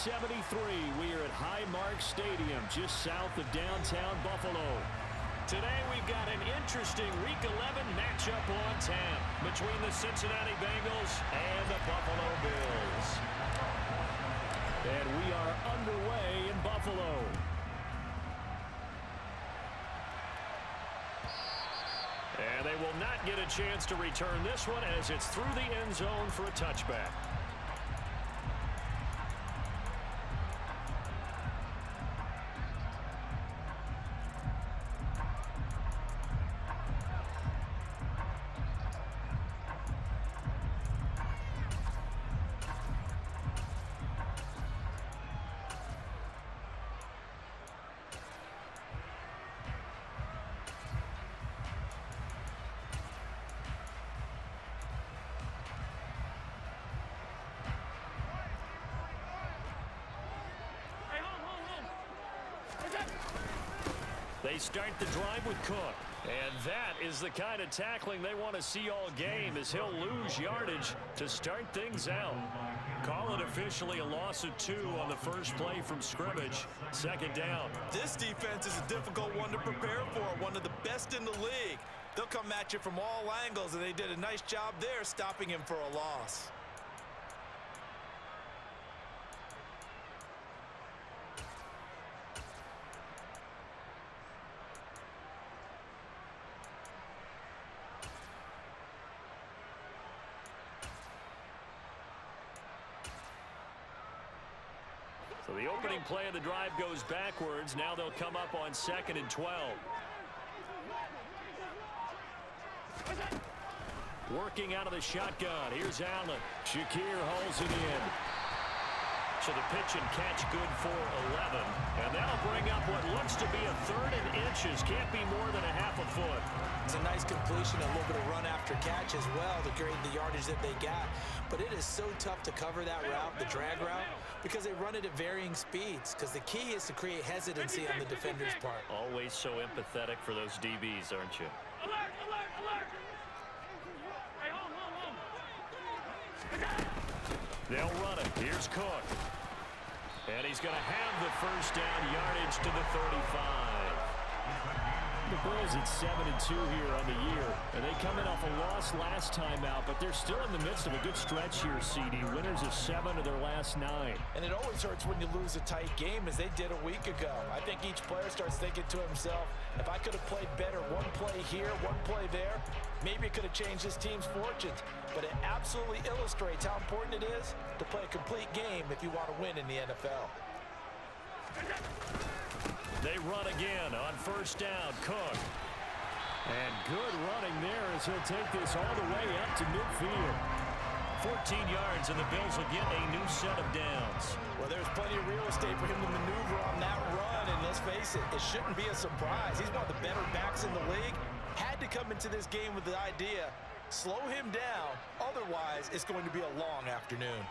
73. We are at Highmark Stadium, just south of downtown Buffalo. Today we've got an interesting Week 11 matchup on tap between the Cincinnati Bengals and the Buffalo Bills. And we are underway in Buffalo. And they will not get a chance to return this one as it's through the end zone for a touchback. They start the drive with Cook. And that is the kind of tackling they want to see all game, as he'll lose yardage to start things out. Call it officially a loss of 2 on the first play from scrimmage. Second down. This defense is a difficult one to prepare for, one of the best in the league. They'll come at you from all angles, and they did a nice job there stopping him for a loss. So the opening play of the drive goes backwards. Now they'll come up on 2nd and 12. Working out of the shotgun. Here's Allen. Shakir hauls it in. So the pitch and catch good for 11. And that'll bring up what looks to be a 3rd and inches. Can't be more than a half a foot. It's a nice completion, a little bit of run after catch as well to create the yardage that they got. But it is so tough to cover that route, the drag route, because they run it at varying speeds. Because the key is to create hesitancy on the defender's part. Always so empathetic for those DBs, aren't you? Alert, alert, alert! Hey, home, home, home! They'll run it. Here's Cook. And he's going to have the first down, yardage to the 35. The Bills at 7-2 here on the year. And they come in off a loss last time out, but they're still in the midst of a good stretch here, CD. Winners of 7 of their last 9. And it always hurts when you lose a tight game, as they did a week ago. I think each player starts thinking to himself, if I could have played better one play here, one play there, maybe it could have changed this team's fortunes. But it absolutely illustrates how important it is to play a complete game if you want to win in the NFL. They run again on first down. Cook. And good running there as he'll take this all the way up to midfield. 14 yards, and the Bills will get a new set of downs. Well, there's plenty of real estate for him to maneuver on that run, and let's face it, it shouldn't be a surprise. He's one of the better backs in the league. Had to come into this game with the idea, slow him down, otherwise it's going to be a long afternoon.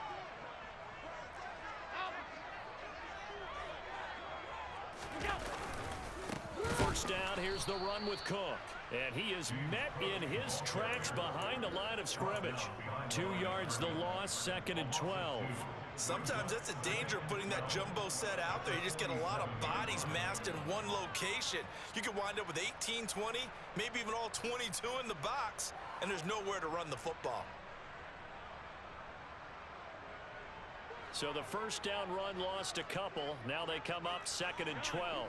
First down, here's the run with Cook. And he is met in his tracks behind the line of scrimmage. 2 yards the loss, 2nd and 12. Sometimes that's a danger of putting that jumbo set out there. You just get a lot of bodies massed in one location. You could wind up with 18, 20, maybe even all 22 in the box, and there's nowhere to run the football. So the first down run lost a couple. Now they come up 2nd and 12.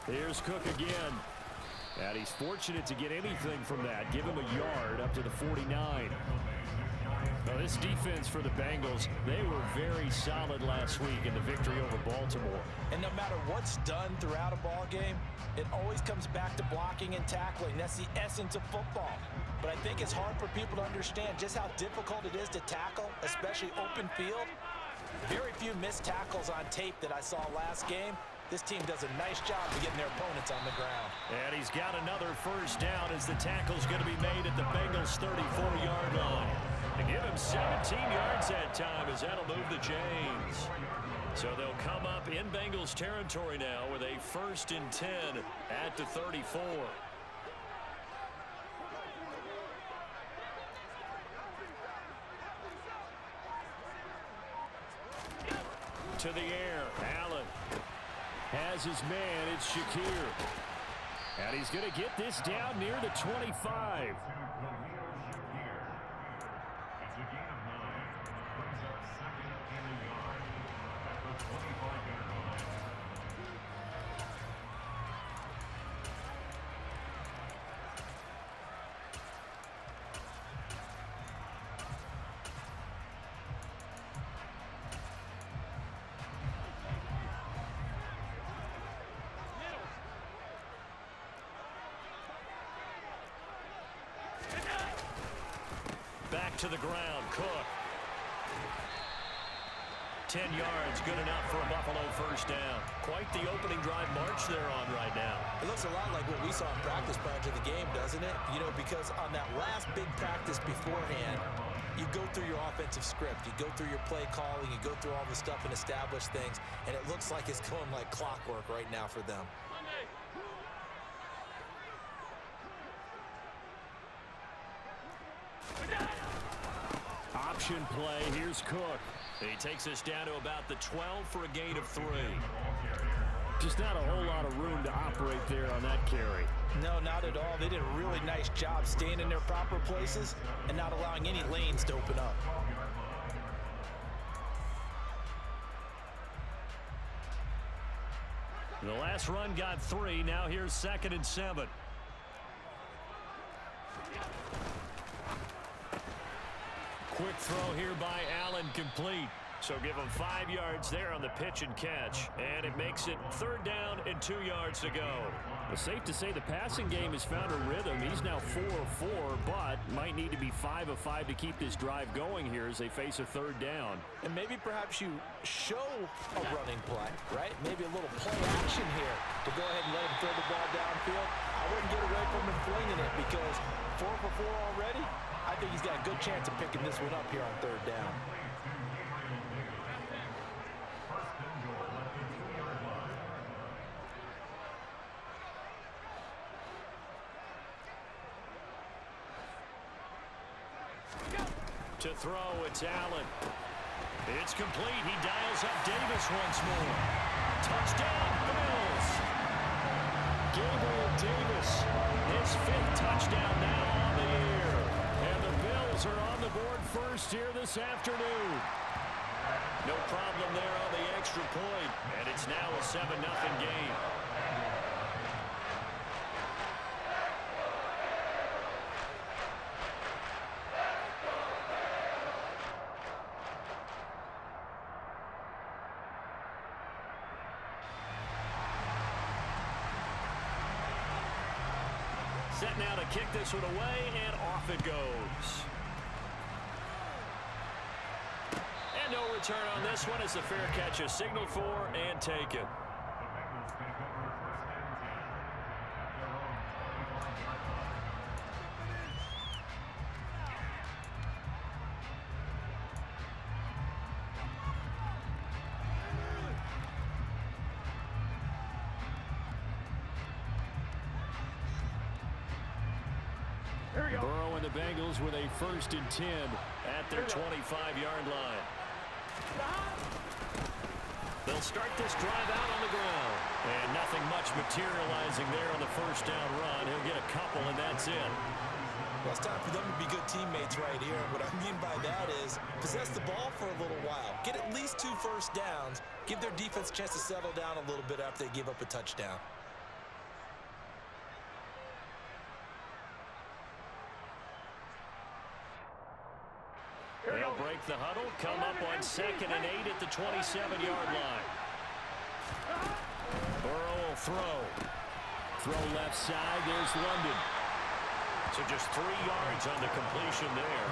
Here's Cook again. And he's fortunate to get anything from that. Give him a yard up to the 49. Now this defense for the Bengals, they were very solid last week in the victory over Baltimore. And no matter what's done throughout a ball game, it always comes back to blocking and tackling. That's the essence of football. But I think it's hard for people to understand just how difficult it is to tackle, especially open field. Very few missed tackles on tape that I saw last game. This team does a nice job of getting their opponents on the ground. And he's got another first down as the tackle's going to be made at the Bengals' 34-yard line. To give him 17 yards that time as that'll move the chains. So they'll come up in Bengals territory now with a 1st and 10 at the 34. to the air. Allen has his man. It's Shakir. And he's going to get this down near the 25. Back to the ground, Cook. 10 yards, good enough for a Buffalo first down. Quite the opening drive march they're on right now. It looks a lot like what we saw in practice prior to the game, doesn't it? You know, because on that last big practice beforehand, you go through your offensive script, you go through your play calling, you go through all the stuff and establish things, and it looks like it's going like clockwork right now for them. Option play. Here's Cook. He takes us down to about the 12 for a gain of 3. Just not a whole lot of room to operate there on that carry. No, not at all. They did a really nice job staying in their proper places and not allowing any lanes to open up. The last run got 3. Now here's 2nd and 7. Quick throw here by Allen, complete. So give him 5 yards there on the pitch and catch. And it makes it 3rd down and 2 yards to go. It's safe to say the passing game has found a rhythm. He's now 4 of 4, but might need to be 5 of 5 to keep this drive going here as they face a 3rd down. And maybe perhaps you show a running play, right? Maybe a little play action here to go ahead and let him throw the ball downfield. I wouldn't get away from him flinging it because 4 for 4 already. I think he's got a good chance of picking this one up here on 3rd down. To throw, it's Allen. It's complete. He dials up Davis once more. Touchdown, Bills. Gabriel Davis, his 5th touchdown now on the year. And the Bills are on the board first here this afternoon. No problem there on the extra point. And it's now a 7-0 game. Set now to kick this one away, and off it goes. And no return on this one as the fair catch is signaled for and taken. Burrow and the Bengals with a 1st and 10 at their 25-yard line. They'll start this drive out on the ground. And nothing much materializing there on the 1st down run. He'll get a couple, and that's it. Well, it's time for them to be good teammates right here. What I mean by that is possess the ball for a little while. Get at least 2 first downs. Give their defense a chance to settle down a little bit after they give up a touchdown. They'll break the huddle, come up on 2nd and 8 at the 27-yard line. Burrow will throw. Throw left side, there's London. So just 3 yards on the completion there.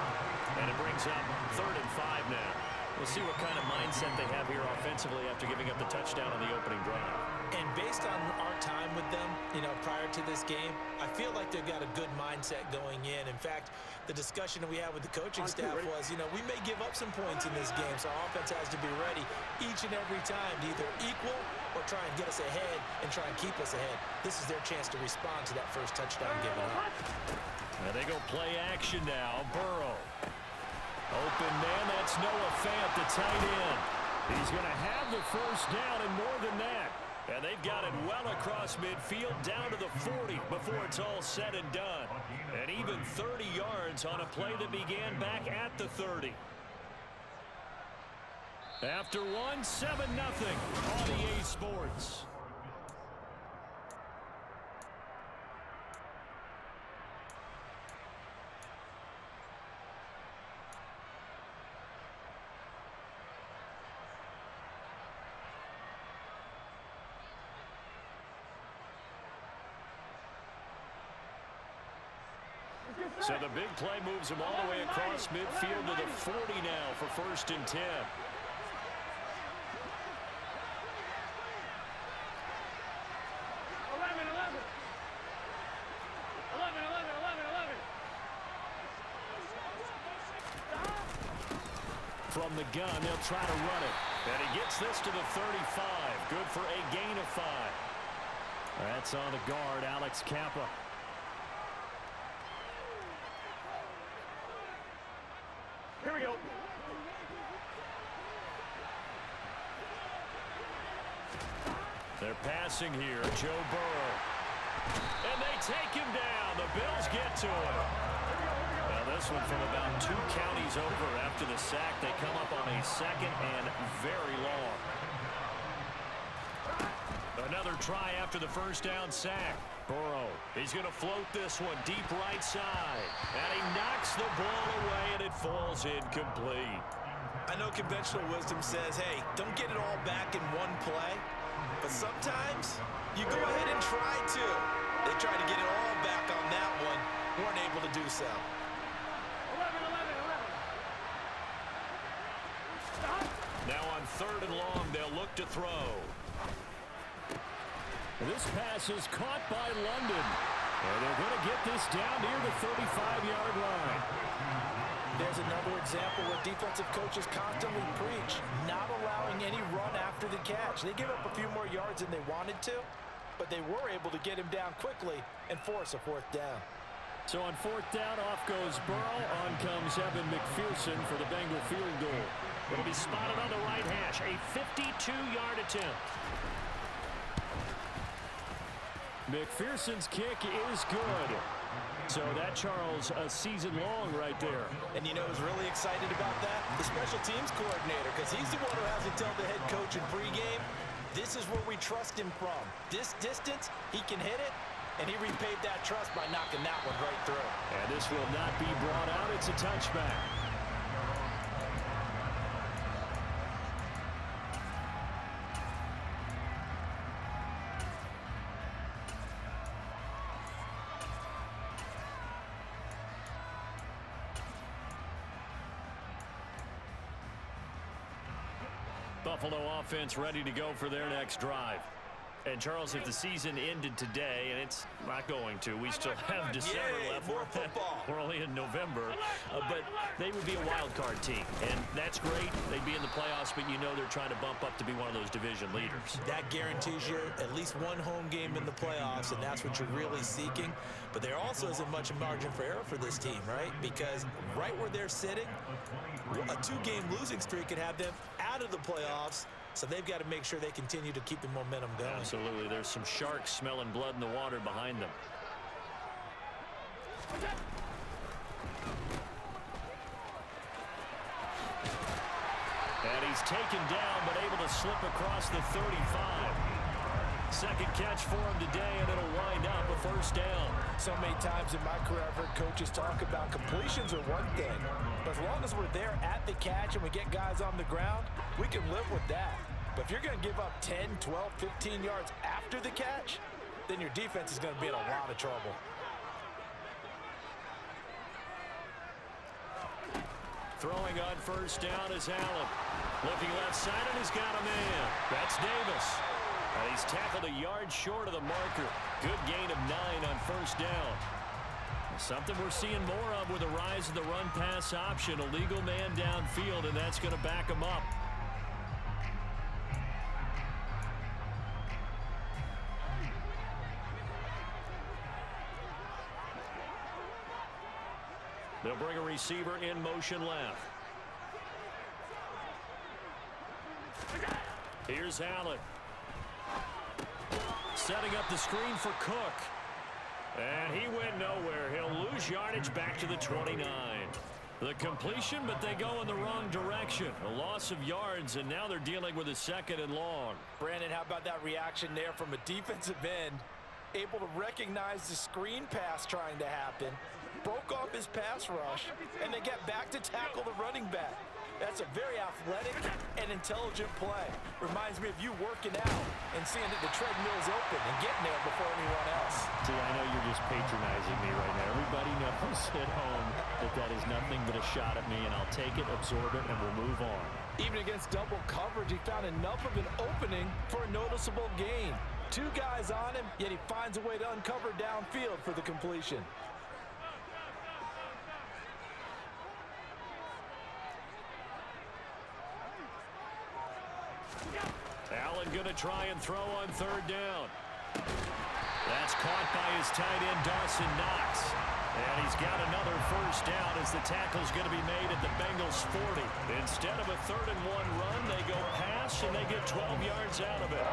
And it brings up 3rd and 5 now. We'll see what kind of mindset they have here offensively after giving up the touchdown on the opening drive. And based on our time with them, you know, prior to this game, I feel like they've got a good mindset going in. In fact, the discussion that we had with the coaching staff was, you know, we may give up some points in this game, so our offense has to be ready each and every time to either equal or try and get us ahead and try and keep us ahead. This is their chance to respond to that first touchdown given up. Now they go play action now. Burrow. Open man, that's Noah Fant, the tight end. He's going to have the first down and more than that. And they've got it well across midfield down to the 40 before it's all said and done. And even 30 yards on a play that began back at the 30. After one, 7-0 on EA Sports. So the big play moves him all the way across midfield to the 40 now for 1st and 10. From the gun, they'll try to run it. And he gets this to the 35. Good for a gain of 5. That's on the guard, Alex Kappa. Here we go. They're passing here, Joe Burrow. And they take him down. The Bills get to him. Now this one from about 2 counties over after the sack. They come up on a 2nd and very long. Another try after the first down sack. Burrow, he's going to float this one deep right side. And he knocks the ball away, and it falls incomplete. I know conventional wisdom says, hey, don't get it all back in one play. But sometimes you go ahead and try to. They tried to get it all back on that one. Weren't able to do so. 11. Stop. Now on 3rd and long, they'll look to throw. This pass is caught by London. And they're going to get this down near the 35-yard line. There's another example where defensive coaches constantly preach not allowing any run after the catch. They give up a few more yards than they wanted to, but they were able to get him down quickly and force a 4th down. So on 4th down, off goes Burrow. On comes Evan McPherson for the Bengal field goal. It'll be spotted on the right hash. A 52-yard attempt. McPherson's kick is good. So that, Charles, a season long right there. And you know who's really excited about that? The special teams coordinator, because he's the one who has to tell the head coach in pregame, this is where we trust him from. This distance, he can hit it, and he repaid that trust by knocking that one right through. And this will not be brought out. It's a touchback. Buffalo offense ready to go for their next drive. And, Charles, if the season ended today, and it's not going to, we still have December left. More football. We're only in November. But they would be a wild card team. And that's great. They'd be in the playoffs, but you know they're trying to bump up to be one of those division leaders. That guarantees you at least one home game in the playoffs, and that's what you're really seeking. But there also isn't much margin for error for this team, right? Because right where they're sitting, a 2-game losing streak could have them out of the playoffs. So they've got to make sure they continue to keep the momentum going. Absolutely. There's some sharks smelling blood in the water behind them. And he's taken down, but able to slip across the 35. Second catch for him today, and it'll wind up a 1st down. So many times in my career, I've heard coaches talk about completions are one thing. But as long as we're there at the catch and we get guys on the ground, we can live with that. But if you're going to give up 10, 12, 15 yards after the catch, then your defense is going to be in a lot of trouble. Throwing on 1st down is Allen. Looking left side, and he's got a man. That's Davis. And he's tackled a yard short of the marker. Good gain of 9 on 1st down. Something we're seeing more of with the rise of the run-pass option. A legal man downfield, and that's going to back him up. They'll bring a receiver in motion left. Here's Allen. Setting up the screen for Cook. And he went nowhere. He'll lose yardage back to the 29. The completion, but they go in the wrong direction. A loss of yards, and now they're dealing with a 2nd and long. Brandon, how about that reaction there from a defensive end? Able to recognize the screen pass trying to happen. Broke off his pass rush, and they get back to tackle the running back. That's a very athletic and intelligent play. Reminds me of you working out and seeing that the treadmill's open and getting there before anyone else. See, I know you're just patronizing me right now. Everybody knows at home that that is nothing but a shot at me, and I'll take it, absorb it, and we'll move on. Even against double coverage, he found enough of an opening for a noticeable gain. 2 guys on him, yet he finds a way to uncover downfield for the completion. Allen going to try and throw on 3rd down. That's caught by his tight end, Dawson Knox. And he's got another 1st down as the tackle's going to be made at the Bengals 40. Instead of a 3rd and 1 run, they go pass, and they get 12 yards out of it.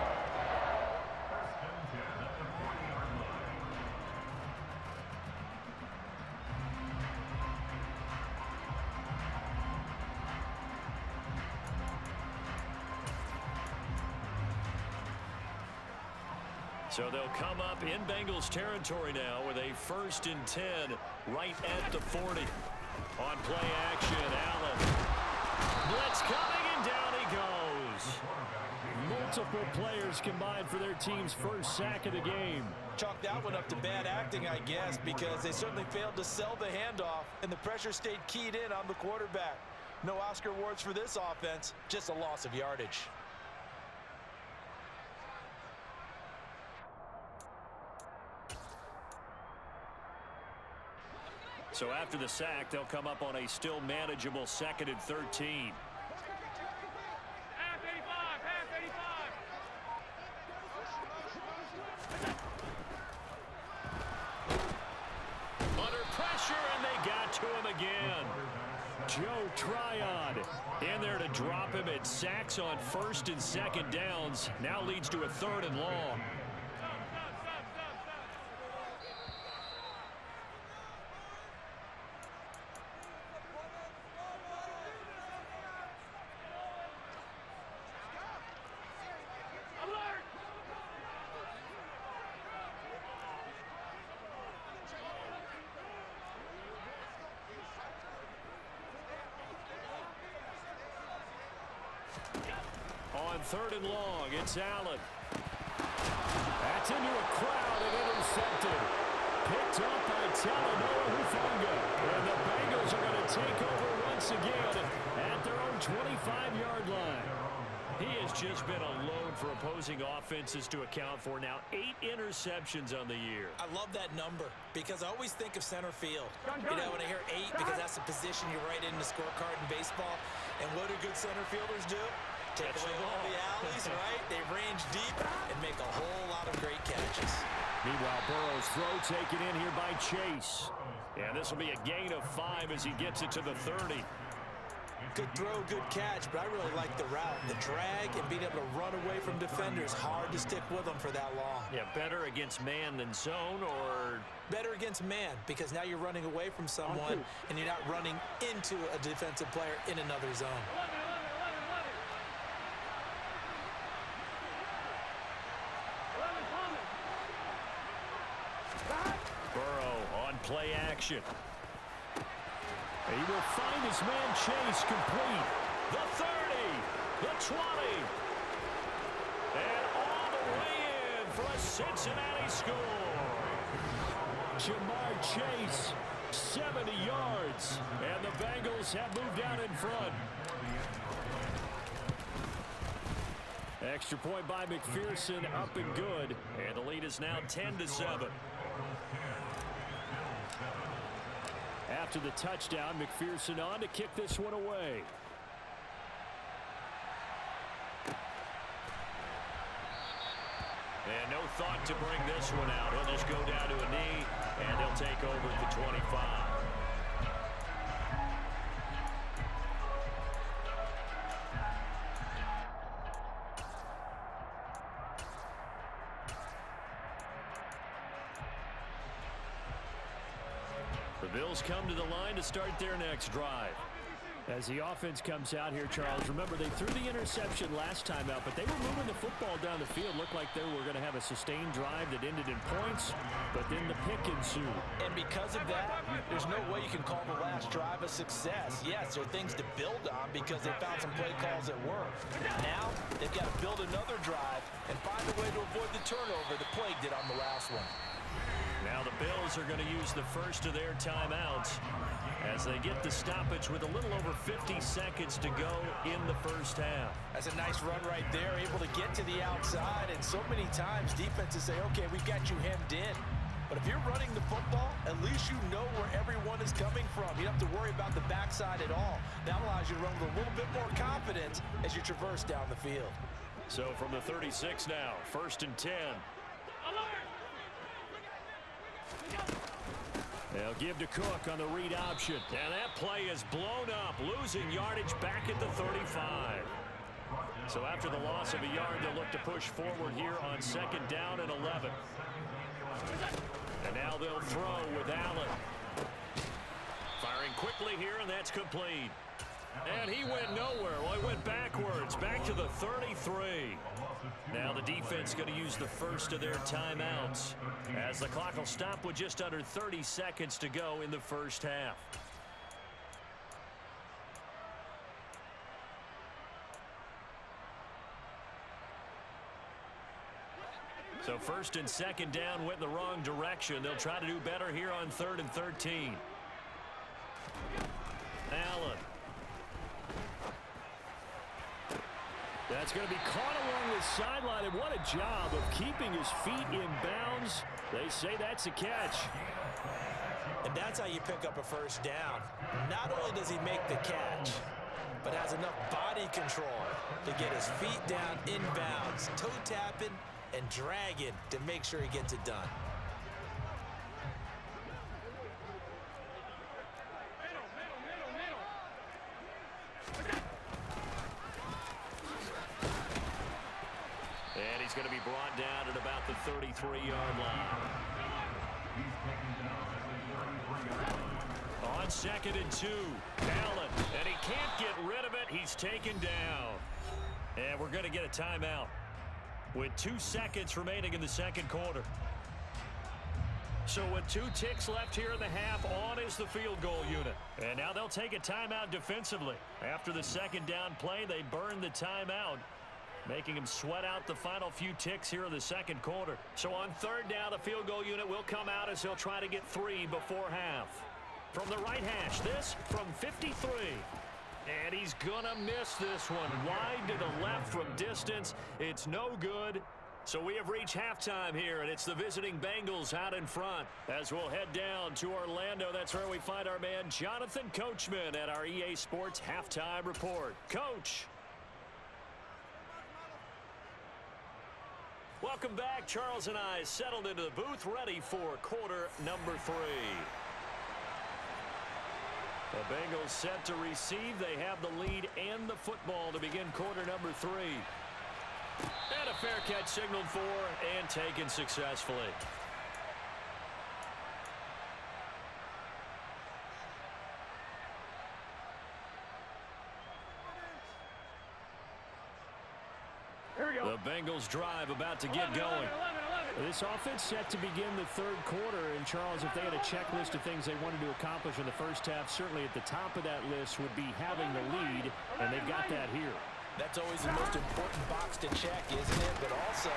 So they'll come up in Bengals territory now with a 1st and 10 right at the 40. On play action, Allen. Blitz coming, and down he goes. Multiple players combined for their team's 1st sack of the game. Chalk that one up to bad acting, I guess, because they certainly failed to sell the handoff, and the pressure stayed keyed in on the quarterback. No Oscar awards for this offense, just a loss of yardage. So after the sack, they'll come up on a still manageable 2nd and 13. Half 85, half 85. Under pressure, and they got to him again. Joe Tryon in there to drop him. It sacks on 1st and 2nd downs. Now leads to a 3rd and long. On 3rd and long, it's Allen. That's into a crowd and intercepted. Picked up by Talanoa Hufanga. And the Bengals are going to take over once again at their own 25-yard line. He has just been a load for opposing offenses to account for. Now 8 interceptions on the year. I love that number because I always think of center field. You know, when I hear 8, because that's the position you write in the scorecard in baseball. And what do good center fielders do? Take away all the alleys, right? They range deep and make a whole lot of great catches. Meanwhile, Burrow's throw taken in here by Chase. And this will be a gain of 5 as he gets it to the 30. Good throw, good catch, but I really like the route. The drag and being able to run away from defenders. Hard to stick with them for that long. Yeah, better against man than zone, or? Better against man, because now you're running away from someone and you're not running into a defensive player in another zone. Burrow on play action. He will find his man Chase complete. The 30, the 20, and all the way in for a Cincinnati score. Jamar Chase, 70 yards, and the Bengals have moved out in front. Extra point by McPherson, up and good, and the lead is now 10-7. After the touchdown, McPherson on to kick this one away. And no thought to bring this one out. He'll just go down to a knee, and they'll take over at the 25. The Bills come to the line to start their next drive. As the offense comes out here, Charles, remember they threw the interception last time out, but they were moving the football down the field. Looked like they were going to have a sustained drive that ended in points, but then the pick ensued. And because of that, there's no way you can call the last drive a success. Yes, there are things to build on because they found some play calls that work. Now, they've got to build another drive and find a way to avoid the turnover the plague did on the last one. Now the Bills are going to use the first of their timeouts as they get the stoppage with a little over 50 seconds to go in the first half. That's a nice run right there, able to get to the outside, and so many times defenses say, okay, we've got you hemmed in. But if you're running the football, at least you know where everyone is coming from. You don't have to worry about the backside at all. That allows you to run with a little bit more confidence as you traverse down the field. So from the 36 now, 1st and 10. They'll give to Cook on the read option. And that play is blown up, losing yardage back at the 35. So after the loss of a yard, they'll look to push forward here on 2nd down and 11. And now they'll throw with Allen. Firing quickly here, and that's complete. And he went nowhere. Well, he went backwards, back to the 33. Now the defense going to use the first of their timeouts as the clock will stop with just under 30 seconds to go in the first half. So 1st and 2nd down went in the wrong direction. They'll try to do better here on 3rd and 13. Allen. That's going to be caught along the sideline, and what a job of keeping his feet in bounds. They say that's a catch. And that's how you pick up a first down. Not only does he make the catch, but has enough body control to get his feet down in bounds, toe tapping and dragging to make sure he gets it done. And he's going to be brought down at about the 33-yard line. On 2nd and 2, Allen, and he can't get rid of it. He's taken down. And we're going to get a timeout with 2 seconds remaining in the second quarter. So with 2 ticks left here in the half, on is the field goal unit. And now they'll take a timeout defensively. After the 2nd down play, they burn the timeout, making him sweat out the final few ticks here in the second quarter. So on 3rd down, the field goal unit will come out as they'll try to get 3 before half. From the right hash, this from 53. And he's gonna miss this one. Wide to the left from distance. It's no good. So we have reached halftime here, and it's the visiting Bengals out in front. As we'll head down to Orlando, that's where we find our man Jonathan Coachman at our EA Sports Halftime Report. Coach. Welcome back. Charles and I settled into the booth, ready for quarter number 3. The Bengals set to receive. They have the lead and the football to begin quarter number 3. And a fair catch signaled for and taken successfully. Here we go. The Bengals drive about to get going. This offense set to begin the 3rd quarter, and Charles, if they had a checklist of things they wanted to accomplish in the first half, certainly at the top of that list would be having the lead, and they've got that here. That's always the most important box to check, isn't it? But also,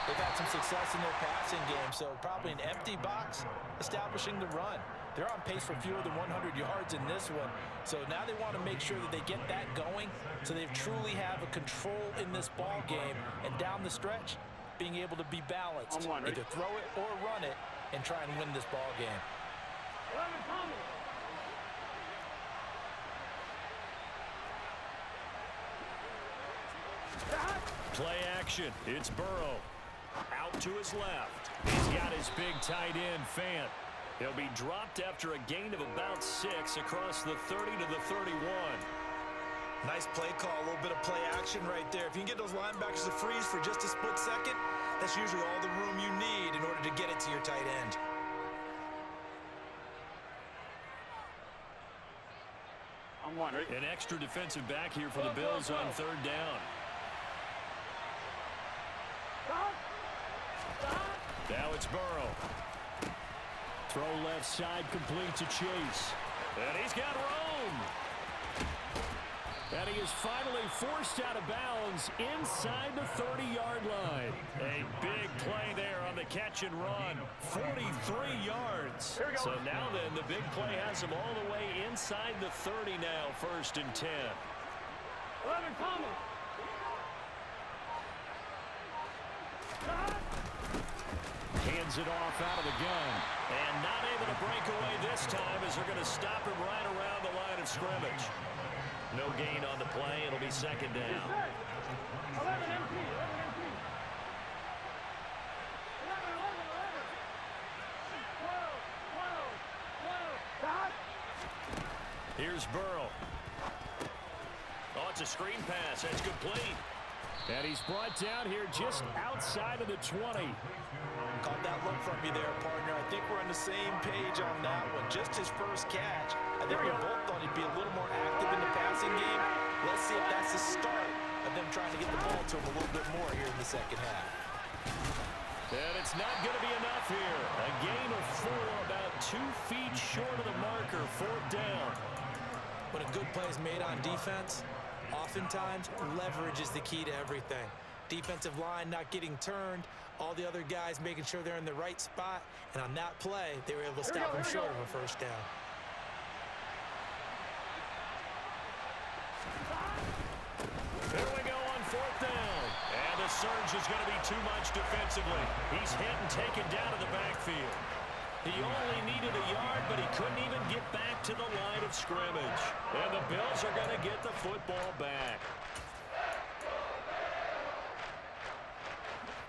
they've had some success in their passing game, so probably an empty box establishing the run. They're on pace for fewer than 100 yards in this one, so now they want to make sure that they get that going so they truly have a control in this ball game, and down the stretch, being able to be balanced, either throw it or run it, and try and win this ball game. Play action. It's Burrow. Out to his left. He's got his big tight end, Fant. He'll be dropped after a gain of about 6 across the 30 to the 31. Nice play call, a little bit of play action right there. If you can get those linebackers to freeze for just a split second, that's usually all the room you need in order to get it to your tight end. 1. Ready? An extra defensive back here for the Bills on third down. Now it's Burrow. Throw left side, complete to Chase. And he's got room. And he is finally forced out of bounds inside the 30-yard line. A big play there on the catch and run. 43 yards. So now then, the big play has him all the way inside the 30 now, 1st and 10. 11 coming. Hands it off out of the gun. And not able to break away this time as they're going to stop him right around the line of scrimmage. No gain on the play. It'll be 2nd down. 11 MP. 11 MP. 11, 11, 11. 12, 12, 12. Here's Burrow. Oh, it's a screen pass. That's complete. And he's brought down here just outside of the 20. Caught that look from you there, partner. I think we're on the same page on that one. Just his first catch. I think we both thought he'd be a little more active in the passing game. Let's see if that's the start of them trying to get the ball to him a little bit more here in the second half. And it's not going to be enough here. A gain of 4, about 2 feet short of the marker, 4th down. When a good play is made on defense, oftentimes leverage is the key to everything. Defensive line not getting turned, all the other guys making sure they're in the right spot, and on that play, they were able to stop him short of a 1st down. Here we go on 4th down. And the surge is going to be too much defensively. He's hit and taken down to the backfield. He only needed a yard, but he couldn't even get back to the line of scrimmage. And the Bills are going to get the football back.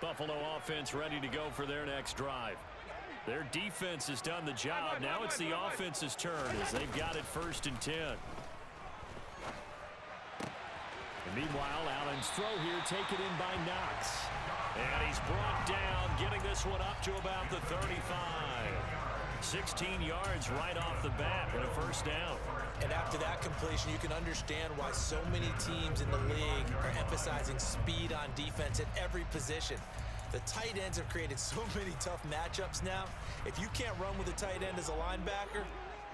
Buffalo offense ready to go for their next drive. Their defense has done the job. Now it's the offense's turn as they've got it 1st and 10. And meanwhile, Allen's throw here taken in by Knox. And he's brought down, getting this one up to about the 35. 16 yards right off the bat and a 1st down. And after that completion, you can understand why so many teams in the league are emphasizing speed on defense at every position. The tight ends have created so many tough matchups now. If you can't run with a tight end as a linebacker,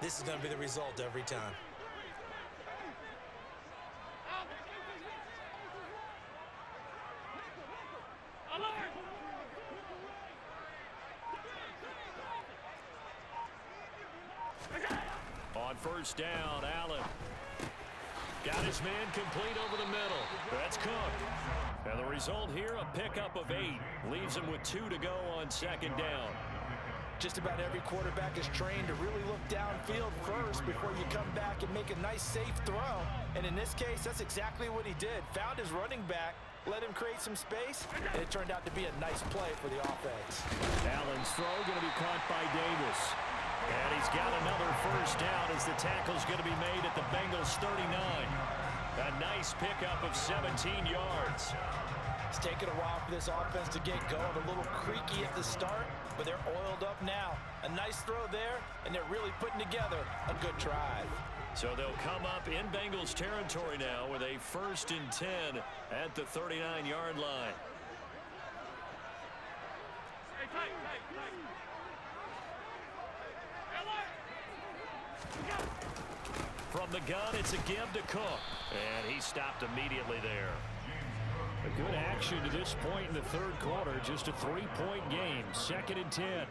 this is going to be the result every time. On 1st down, Allen got his man complete over the middle. That's Cook. And the result here, a pickup of 8. Leaves him with 2 to go on 2nd down. Just about every quarterback is trained to really look downfield first before you come back and make a nice, safe throw. And in this case, that's exactly what he did. Found his running back, let him create some space, and it turned out to be a nice play for the offense. Allen's throw going to be caught by Davis. And he's got another 1st down as the tackle's going to be made at the Bengals 39. A nice pickup of 17 yards. It's taken a while for this offense to get going. A little creaky at the start, but they're oiled up now. A nice throw there, and they're really putting together a good drive. So they'll come up in Bengals territory now with a 1st and 10 at the 39-yard line. Hey, tight. From the gun, it's a give to Cook. And he stopped immediately there. A good action to this point in the 3rd quarter. Just a 3-point game. 2nd and 10.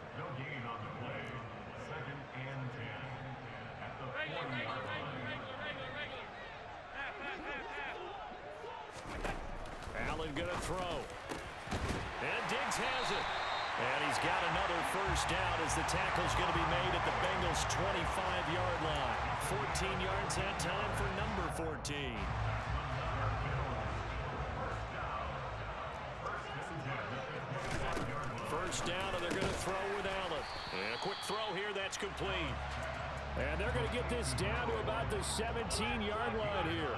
Allen gonna throw. And Diggs has it. And he's got another 1st down as the tackle's going to be made at the Bengals 25-yard line. 14 yards that time for number 14. First down, and they're going to throw with Allen. And a quick throw here, that's complete. And they're going to get this down to about the 17-yard line here.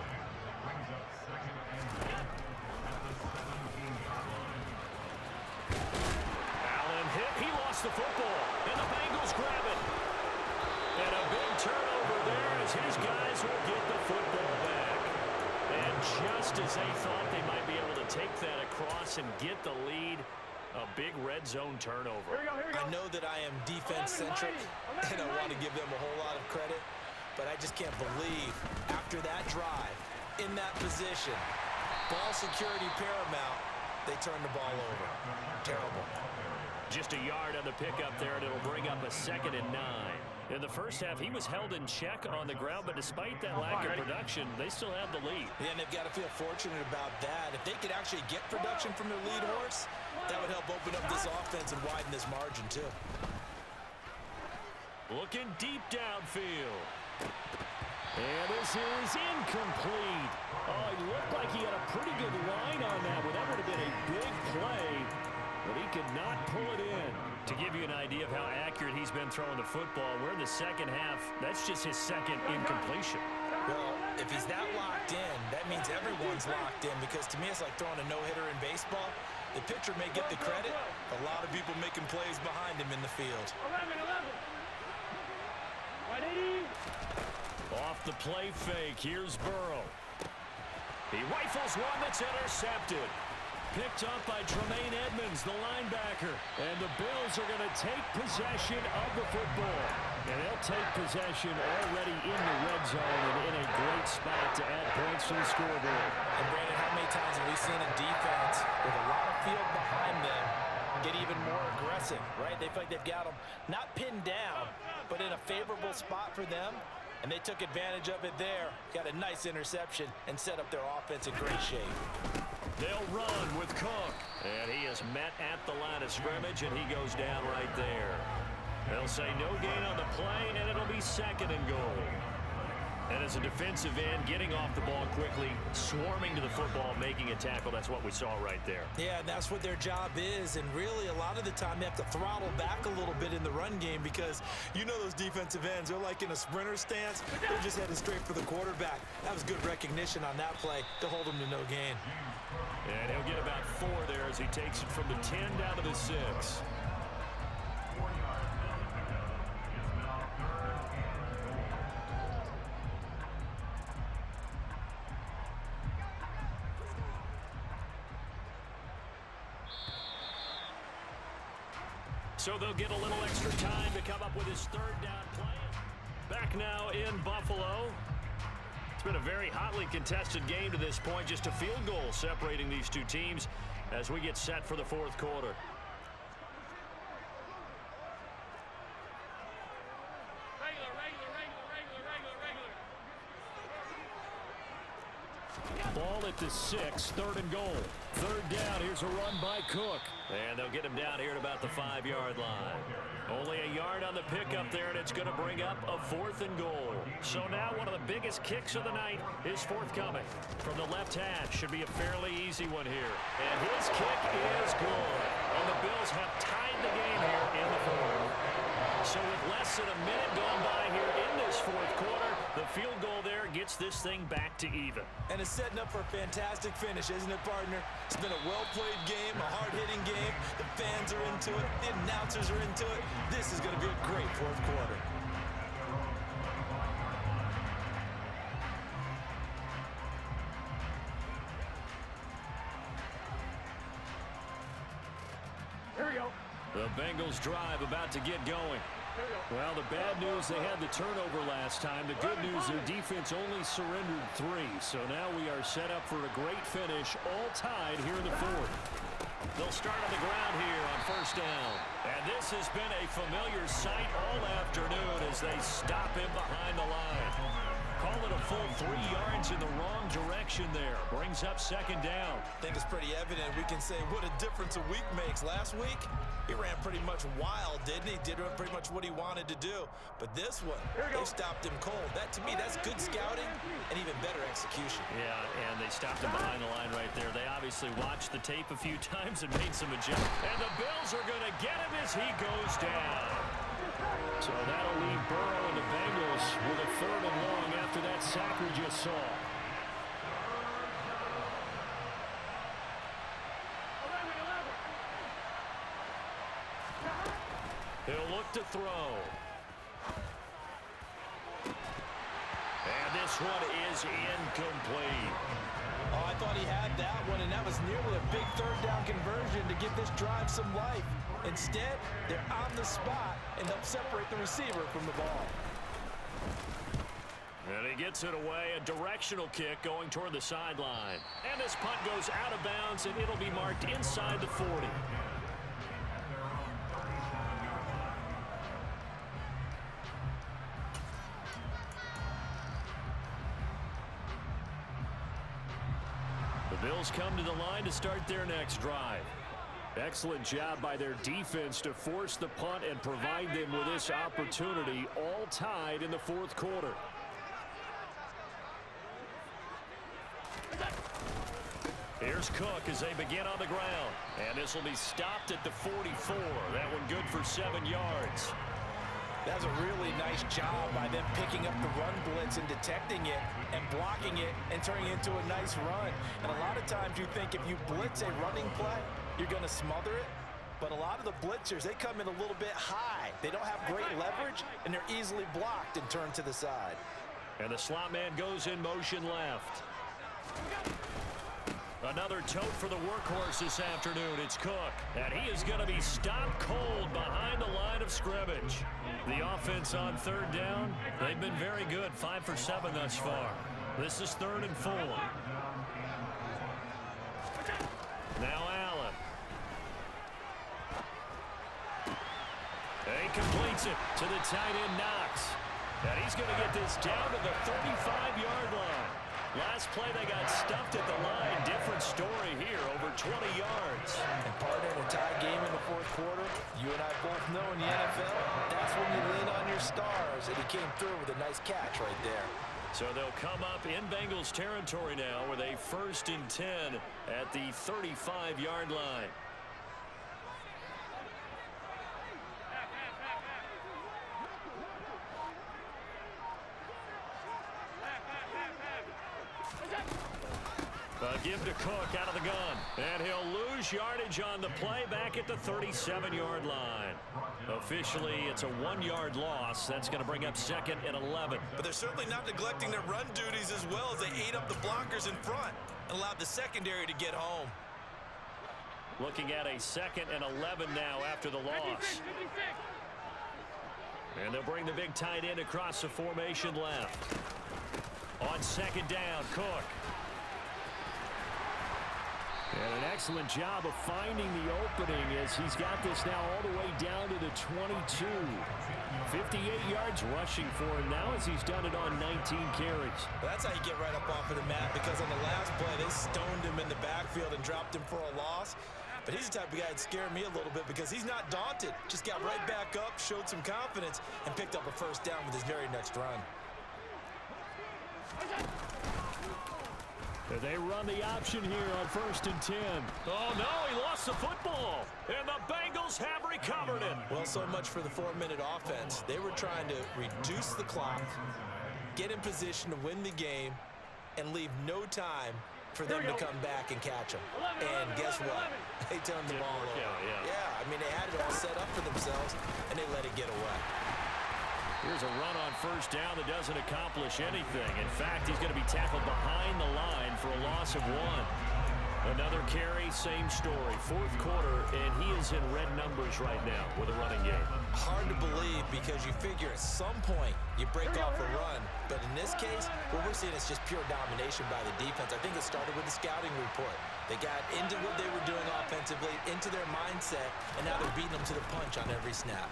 He lost the football, and the Bengals grab it. And a big turnover there as his guys Bengals will get the football back. And just as they thought they might be able to take that across and get the lead, a big red zone turnover. Here we go. I know that I am defense-centric, and I want to give them a whole lot of credit, but I just can't believe after that drive, in that position, ball security paramount, they turn the ball over. Terrible. Just a yard on the pickup there, and it'll bring up a 2nd and 9. In the first half, he was held in check on the ground, but despite that lack of production, they still have the lead. Yeah, and they've got to feel fortunate about that. If they could actually get production from their lead horse, that would help open up this offense and widen this margin, too. Looking deep downfield. And this is incomplete. Oh, he looked like he had a pretty good line on that one. That would have been a big play, but he could not pull it in. To give you an idea of how accurate he's been throwing the football, we're in the second half. That's just his 2nd incompletion. Well, if he's that locked in, that means everyone's locked in, because to me it's like throwing a no-hitter in baseball. The pitcher may get the credit, a lot of people making plays behind him in the field. 11. 180. Off the play fake, here's Burrow. He rifles one that's intercepted. Picked up by Tremaine Edmonds, the linebacker. And the Bills are going to take possession of the football. And they'll take possession already in the red zone and in a great spot to add points to the scoreboard. And Brandon, how many times have we seen a defense with a lot of field behind them get even more aggressive, right? They feel like they've got them not pinned down, but in a favorable spot for them. And they took advantage of it there. Got a nice interception and set up their offense in great shape. They'll run with Cook. And he is met at the line of scrimmage, and he goes down right there. They'll say no gain on the play, and it'll be 2nd and goal. And as a defensive end, getting off the ball quickly, swarming to the football, making a tackle, that's what we saw right there. Yeah, and that's what their job is. And really, a lot of the time, they have to throttle back a little bit in the run game, because you know those defensive ends, they're like in a sprinter stance. They're just heading straight for the quarterback. That was good recognition on that play to hold them to no gain. And he'll get about 4 there as he takes it from the 10 down to the 6. So they'll get a little extra time to come up with his 3rd down play. Back now in Buffalo. It's been a very hotly contested game to this point. Just a field goal separating these two teams as we get set for the 4th quarter. Ball at the 6, 3rd and goal. 3rd down, here's a run by Cook. And they'll get him down here at about the 5-yard line. Only a yard on the pickup there, and it's going to bring up a 4th and goal. So now one of the biggest kicks of the night is forthcoming. From the left hash, should be a fairly easy one here. And his kick is good. And the Bills have tied the game here in the 4th. So with less than a minute gone by here in this 4th quarter, the field goal there gets this thing back to even. And it's setting up for a fantastic finish, isn't it, partner? It's been a well-played game, a hard-hitting game. The fans are into it. The announcers are into it. This is going to be a great 4th quarter. Here we go. The Bengals drive about to get going. Well, the bad news, they had the turnover last time. The good news, their defense only surrendered 3. So now we are set up for a great finish, all tied here in the 4th. They'll start on the ground here on 1st down. And this has been a familiar sight all afternoon as they stop him behind the line. Call it a full 3 yards in the wrong direction there. Brings up 2nd down. I think it's pretty evident. We can say what a difference a week makes. Last week, he ran pretty much wild, didn't he? Did pretty much what he wanted to do. But this one, they stopped him cold. That, to me, that's good scouting and even better execution. Yeah, and they stopped him behind the line right there. They obviously watched the tape a few times and made some adjustments. And the Bills are going to get him as he goes down. So that'll leave Burrow and the Bengals with a 3rd and long after that sack we just saw. 11. He'll look to throw. And this one is incomplete. Oh, I thought he had that one, and that was nearly a big third down conversion to give this drive some life. Instead, they're on the spot and help separate the receiver from the ball. And he gets it away, a directional kick going toward the sideline. And this punt goes out of bounds, and it'll be marked inside the 40. The Bills come to the line to start their next drive. Excellent job by their defense to force the punt and provide them with this opportunity, all tied in the fourth quarter. Here's Cook as they begin on the ground. And this will be stopped at the 44. That one good for 7 yards. That's a really nice job by them picking up the run blitz and detecting it and blocking it and turning it into a nice run. And a lot of times you think if you blitz a running play, you're going to smother it. But a lot of the blitzers, they come in a little bit high. They don't have great leverage, and they're easily blocked and turned to the side. And the slot man goes in motion left. Another tote for the workhorse this afternoon. It's Cook. And he is going to be stopped cold behind the line of scrimmage. The offense on third down, they've been very good. 5 for 7 thus far. This is 3rd and 4. Now Allen. He completes it to the tight end Knox. And he's going to get this down to the 35-yard line. Last play, they got stuffed at the line. Different story here, over 20 yards. And partner, in a tie game in the fourth quarter, you and I both know in the NFL, that's when you lean on your stars. And he came through with a nice catch right there. So they'll come up in Bengals territory now with a 1st and 10 at the 35-yard line. Give to Cook out of the gun. And he'll lose yardage on the play back at the 37-yard line. Officially, it's a 1-yard loss. That's going to bring up 2nd and 11. But they're certainly not neglecting their run duties as well as they ate up the blockers in front and allowed the secondary to get home. Looking at a 2nd and 11 now after the loss. And they'll bring the big tight end across the formation left. On 2nd down, Cook. And an excellent job of finding the opening as he's got this now all the way down to the 22. 58 yards rushing for him now as he's done it on 19 carries. Well, that's how you get right up off of the mat, because on the last play, they stoned him in the backfield and dropped him for a loss. But he's the type of guy that scared me a little bit because he's not daunted. Just got right back up, showed some confidence, and picked up a 1st down with his very next run. They run the option here on 1st and 10. Oh, no, he lost the football. And the Bengals have recovered it. Well, so much for the 4-minute offense. They were trying to reduce the clock, get in position to win the game, and leave no time for them to come back and catch them. And guess what? They turned the ball over. Yeah, I mean, they had it all set up for themselves, and they let it get away. Here's a run on 1st down that doesn't accomplish anything. In fact, he's going to be tackled behind the line for a loss of 1. Another carry, same story. 4th quarter, and he is in red numbers right now with a running game. Hard to believe because you figure at some point you break off a run. But in this case, what we're seeing is just pure domination by the defense. I think it started with the scouting report. They got into what they were doing offensively, into their mindset, and now they're beating them to the punch on every snap.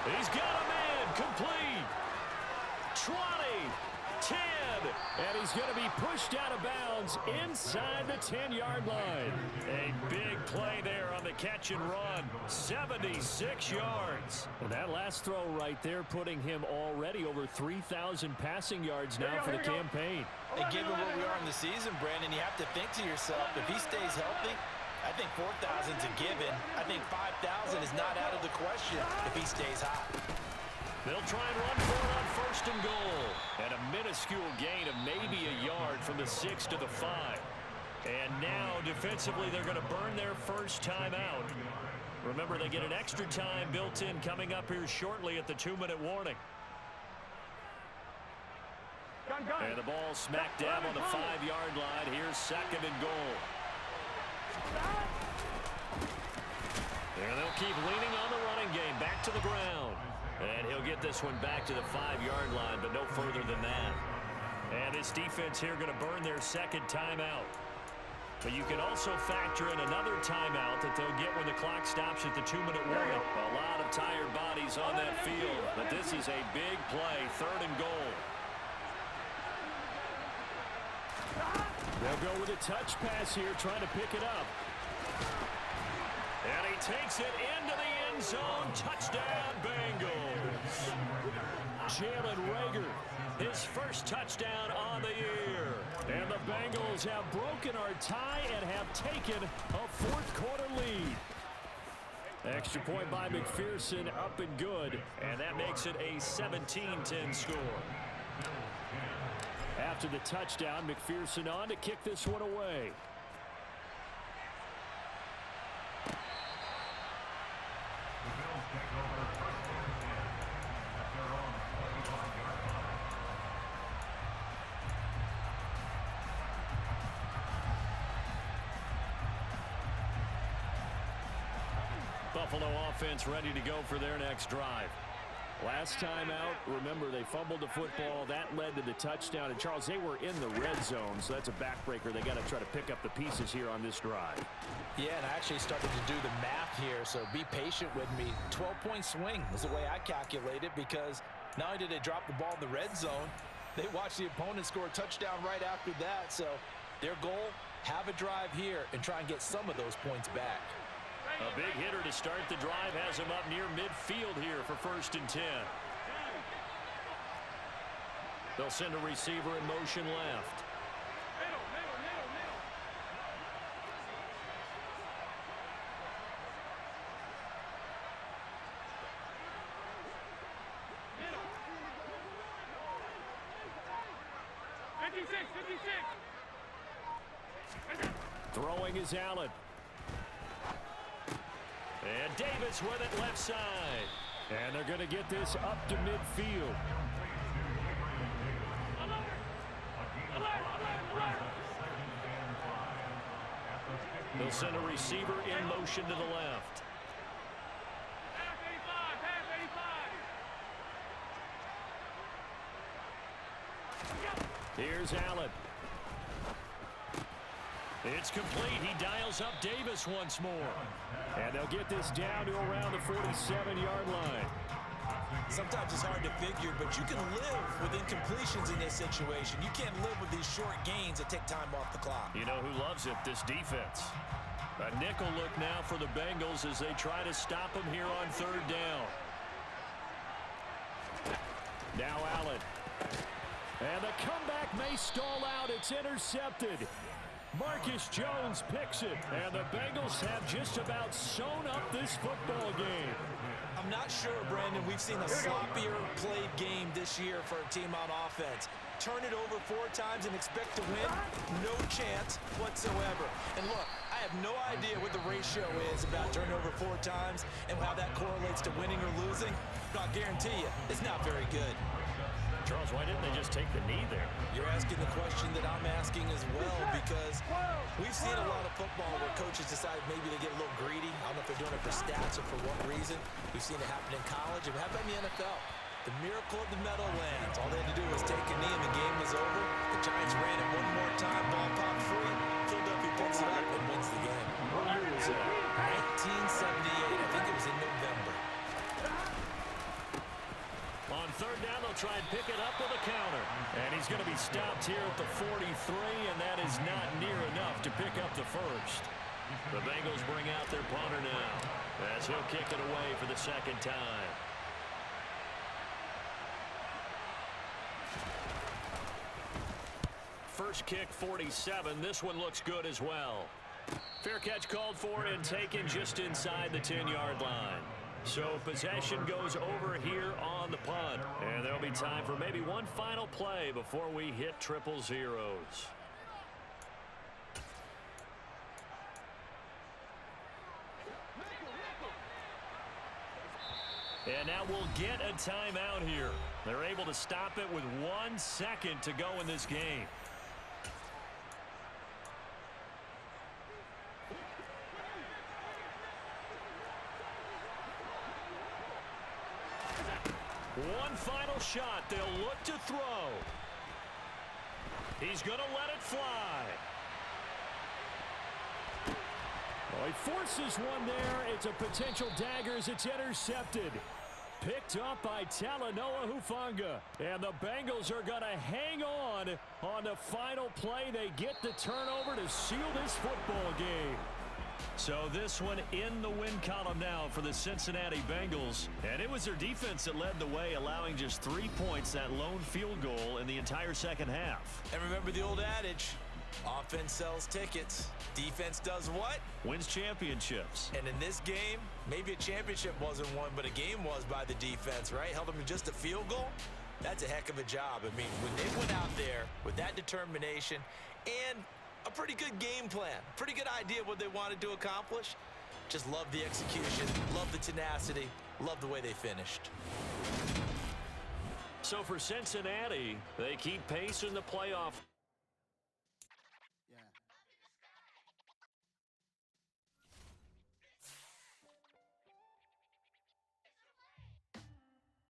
He's got a man, complete. 20, 10, and he's going to be pushed out of bounds inside the 10-yard line. A big play there on the catch and run, 76 yards. And that last throw right there putting him already over 3,000 passing yards now for the campaign. And given where we are in the season, Brandon, you have to think to yourself, if he stays healthy, I think 4,000's a given. I think 5,000 is not out of the question if he stays hot. They'll try and run for it on 1st and goal. And a minuscule gain of maybe a yard from the 6 to the 5. And now, defensively, they're going to burn their first time out. Remember, they get an extra time built in coming up here shortly at the 2-minute warning. And the ball smack dab on the 5-yard line. Here's 2nd and goal. And they'll keep leaning on the running game. Back to the ground. And he'll get this one back to the 5-yard line, but no further than that. And this defense here going to burn their 2nd timeout. But you can also factor in another timeout that they'll get when the clock stops at the 2-minute warning. A lot of tired bodies on that field, but this is a big play, 3rd and goal. They'll go with a touch pass here, trying to pick it up. And he takes it into the end zone. Touchdown, Bengals. Jalen Reagor, his first touchdown on the year. And the Bengals have broken our tie and have taken a 4th-quarter lead. Extra point by McPherson, up and good. And that makes it a 17-10 score. After the touchdown, McPherson on to kick this one away. Buffalo offense ready to go for their next drive. Last time out, remember, they fumbled the football. That led to the touchdown. And, Charles, they were in the red zone, so that's a backbreaker. They got to try to pick up the pieces here on this drive. Yeah, and I actually started to do the math here, so be patient with me. 12-point swing is the way I calculate it, because not only did they drop the ball in the red zone, they watched the opponent score a touchdown right after that. So their goal, have a drive here and try and get some of those points back. A big hitter to start the drive has him up near midfield here for 1st and 10. They'll send a receiver in motion left. Throwing is Allen. And Davis with it left side. And they're going to get this up to midfield. They'll send a receiver in motion to the left. Here's Allen. It's complete. He dials up Davis once more. And they'll get this down to around the 47-yard line. Sometimes it's hard to figure, but you can live with incompletions in this situation. You can't live with these short gains that take time off the clock. You know who loves it? This defense. A nickel look now for the Bengals as they try to stop him here on 3rd down. Now Allen. And the comeback may stall out. It's intercepted. Marcus Jones picks it, and the Bengals have just about sewn up this football game. I'm not sure, Brandon, we've seen a sloppier played game this year for a team on offense. Turn it over 4 times and expect to win? No chance whatsoever. And look, I have no idea what the ratio is about turning over 4 times and how that correlates to winning or losing. But I'll guarantee you, it's not very good. Charles, why didn't they just take the knee there? You're asking the question that I'm asking as well, because we've seen a lot of football where coaches decide maybe they get a little greedy. I don't know if they're doing it for stats or for what reason. We've seen it happen in college, and it happened in the NFL. The miracle of the Meadowlands. All they had to do was take a knee and the game was over. The Giants ran it one more time, ball popped free. Philadelphia picks it up and wins the game. What year was that? 1978. I think it was in November. On 3rd down, they'll try and pick it up with a counter. And he's going to be stopped here at the 43, and that is not near enough to pick up the first. The Bengals bring out their punter now as he'll kick it away for the 2nd time. First kick, 47. This one looks good as well. Fair catch called for and taken just inside the 10-yard line. So possession goes over here on the punt. And there'll be time for maybe one final play before we hit triple zeros. And now we'll get a timeout here. They're able to stop it with 1 second to go in this game. One final shot. They'll look to throw. He's going to let it fly. Well, he forces one there. It's a potential dagger as it's intercepted. Picked up by Talanoa Hufanga. And the Bengals are going to hang on the final play. They get the turnover to seal this football game. So this one in the win column now for the Cincinnati Bengals. And it was their defense that led the way, allowing just 3 points, that lone field goal in the entire second half. And remember the old adage, offense sells tickets. Defense does what? Wins championships. And in this game, maybe a championship wasn't won, but a game was by the defense, right? Held them to just a field goal. That's a heck of a job. I mean, when they went out there with that determination and a pretty good game plan, pretty good idea what they wanted to accomplish, just love the execution, love the tenacity, love the way they finished. So for Cincinnati, they keep pace in the playoff.